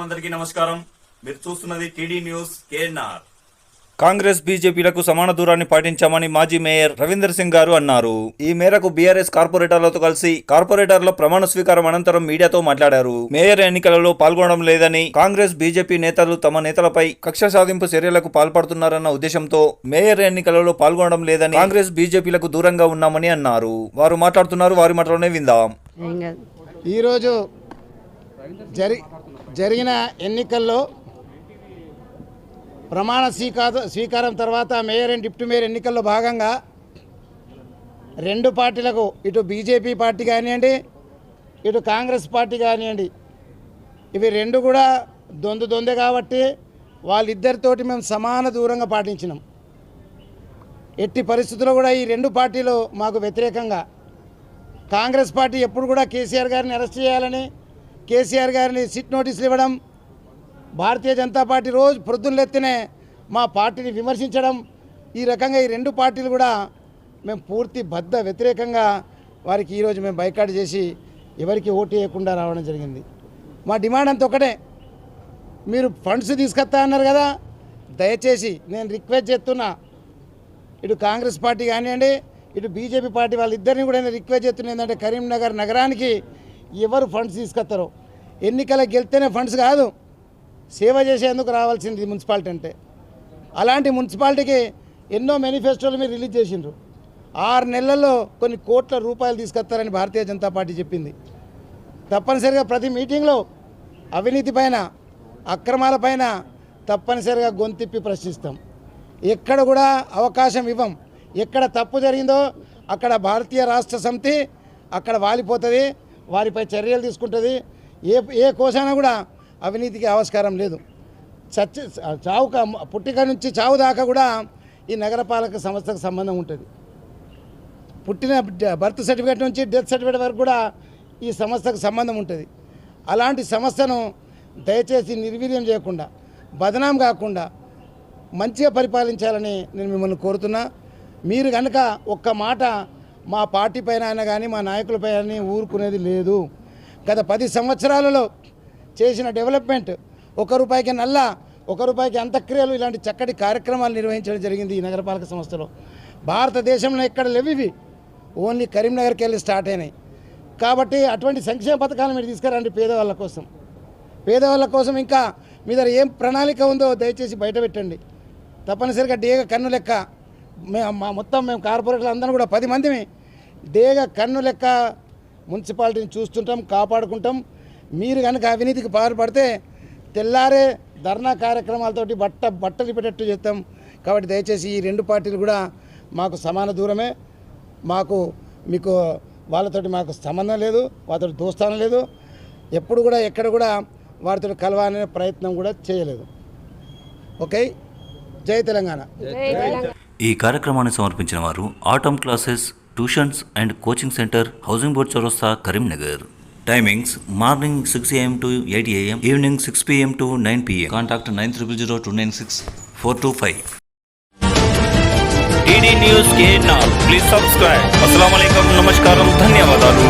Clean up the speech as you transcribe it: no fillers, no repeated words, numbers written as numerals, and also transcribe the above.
అందరికీ నమస్కారం. మీరు చూస్తున్నది టీడీ న్యూస్ కేఎన్ఆర్. కాంగ్రెస్ బీజేపీలకు సమాన దూరాన్ని పాటించామని మాజీ మేయర్ రవీందర్ సింగ్ గారు అన్నారు. ఈ మేరకు బీఆర్ఎస్ కార్పొరేటర్లతో కలిసి కార్పొరేటర్ల ప్రమాణ స్వీకారం అనంతరం మీడియాతో మాట్లాడారు. మేయర్ ఎన్నికలలో పాల్గొనడం లేదని, కాంగ్రెస్ బీజేపీ నేతలు తమ నేతలపై కక్ష సాధింపు చర్యలకు పాల్పడుతున్నారన్న ఉద్దేశంతో మేయర్ ఎన్నికలలో పాల్గొనడం లేదని, కాంగ్రెస్ బీజేపీలకు దూరంగా ఉన్నామని అన్నారు. వారు మాట్లాడుతున్నారు, వారి మాటలోనే విందాం. ఈరోజు జరిగిన ఎన్నికల్లో ప్రమాణ స్వీకారం తర్వాత మేయర్ అండ్ డిప్యూటీ మేయర్ ఎన్నికల్లో భాగంగా రెండు పార్టీలకు, ఇటు బీజేపీ పార్టీ కానివ్వండి, ఇటు కాంగ్రెస్ పార్టీ కానివ్వండి, ఇవి రెండు కూడా దొందే కాబట్టి వాళ్ళిద్దరితోటి మేము సమాన దూరంగా పాటించినాం. ఎట్టి పరిస్థితుల్లో కూడా ఈ రెండు పార్టీలు మాకు వ్యతిరేకంగా, కాంగ్రెస్ పార్టీ ఎప్పుడు కూడా కేసీఆర్ గారిని అరెస్ట్ చేయాలని, కేసీఆర్ గారిని సిట్ నోటీసులు ఇవ్వడం, భారతీయ జనతా పార్టీ రోజు పొద్దున్నెత్తినే మా పార్టీని విమర్శించడం, ఈ రకంగా ఈ రెండు పార్టీలు కూడా మేము పూర్తి వ్యతిరేకంగా వారికి ఈరోజు మేము బైకాట్ చేసి ఎవరికి ఓటు వేయకుండా రావడం జరిగింది. మా డిమాండ్ అంత ఒకటే, మీరు ఫండ్స్ తీసుకొస్తా అన్నారు కదా, దయచేసి నేను రిక్వెస్ట్ చేస్తున్నా, ఇటు కాంగ్రెస్ పార్టీ కానివ్వండి, ఇటు బీజేపీ పార్టీ వాళ్ళిద్దరిని కూడా నేను రిక్వెస్ట్ చేస్తున్నా. ఏంటంటే కరీంనగర్ నగరానికి ఎవరు ఫండ్స్ తీసుకొస్తారో, ఎన్నికలకు గెలిస్తేనే ఫండ్స్ కాదు, సేవ చేసేందుకు రావాల్సింది మున్సిపాలిటీ అంటే. అలాంటి మున్సిపాలిటీకి ఎన్నో మేనిఫెస్టోలు మీరు రిలీజ్ చేసిండ్రు. 6 నెలల్లో కొన్ని కోట్ల రూపాయలు తీసుకొస్తారని భారతీయ జనతా పార్టీ చెప్పింది. తప్పనిసరిగా ప్రతి మీటింగ్లో అవినీతి పైన, అక్రమాల పైన తప్పనిసరిగా గొంతిప్పి ప్రశ్నిస్తాం. ఎక్కడ కూడా అవకాశం ఇవ్వం. ఎక్కడ తప్పు జరిగిందో అక్కడ భారతీయ రాష్ట్ర సమితి అక్కడ వాలిపోతుంది, వారిపై చర్యలు తీసుకుంటుంది. ఏ కోసాన కూడా అవినీతికి ఆవిష్కారం లేదు. పుట్టిక నుంచి చావు దాకా కూడా ఈ నగరపాలక సంస్థకు సంబంధం ఉంటుంది. పుట్టిన బర్త్ సర్టిఫికేట్ నుంచి డెత్ సర్టిఫికేట్ వరకు కూడా ఈ సంస్థకు సంబంధం ఉంటుంది. అలాంటి సంస్థను దయచేసి నిర్వీర్యం చేయకుండా, బదనాం కాకుండా మంచిగా పరిపాలించాలని నేను మిమ్మల్ని కోరుతున్నా. మీరు కనుక ఒక్క మాట మా పార్టీ పైన అయినా కానీ, మా నాయకులపై కానీ ఊరుకునేది లేదు. గత 10 సంవత్సరాలలో చేసిన డెవలప్మెంట్, ₹1 నల్ల, ₹1 అంత్యక్రియలు, ఇలాంటి చక్కటి కార్యక్రమాలు నిర్వహించడం జరిగింది ఈ నగరపాలక సంస్థలో. భారతదేశంలో ఎక్కడ లేవు ఇవి, ఓన్లీ కరీంనగర్కి వెళ్ళి స్టార్ట్ అయినాయి. కాబట్టి అటువంటి సంక్షేమ పథకాలు మీరు తీసుకురండి పేదవాళ్ళ కోసం. పేదవాళ్ళ కోసం ఇంకా మీ దగ్గర ఏం ప్రణాళిక ఉందో దయచేసి బయట పెట్టండి. తప్పనిసరిగా డేగ కన్ను లెక్క మేము కార్పొరేటర్లు అందరం కూడా 10 మందిని డేగ కన్ను లెక్క మున్సిపాలిటీని చూస్తుంటాం, కాపాడుకుంటాం. మీరు కనుక అవినీతికి పాల్పడితే తెల్లారే ధర్నా కార్యక్రమాలతోటి బట్టలు పెట్టేట్టు చేస్తాం. కాబట్టి దయచేసి ఈ రెండు పార్టీలు కూడా మాకు సమాన దూరమే. మీకు వాళ్ళతోటి మాకు సంబంధం లేదు, వాళ్ళతో దోస్తానం లేదు. ఎప్పుడు కూడా ఎక్కడ కూడా వారితో కలవాలనే ప్రయత్నం కూడా చేయలేదు. ఓకే, జై తెలంగాణ. ఈ కార్యక్రమాన్ని సమర్పించిన వారు Atom classes, tuitions and coaching centre, housing board చౌరస్తా, Karimnagar. Timings morning 6 AM to 8 AM, evening 6 PM to 9 PM. Contact 930296 425. TD news KNR, please subscribe. అస్సలాము అలైకుం, నమస్కారం, ధన్యవాదాలు.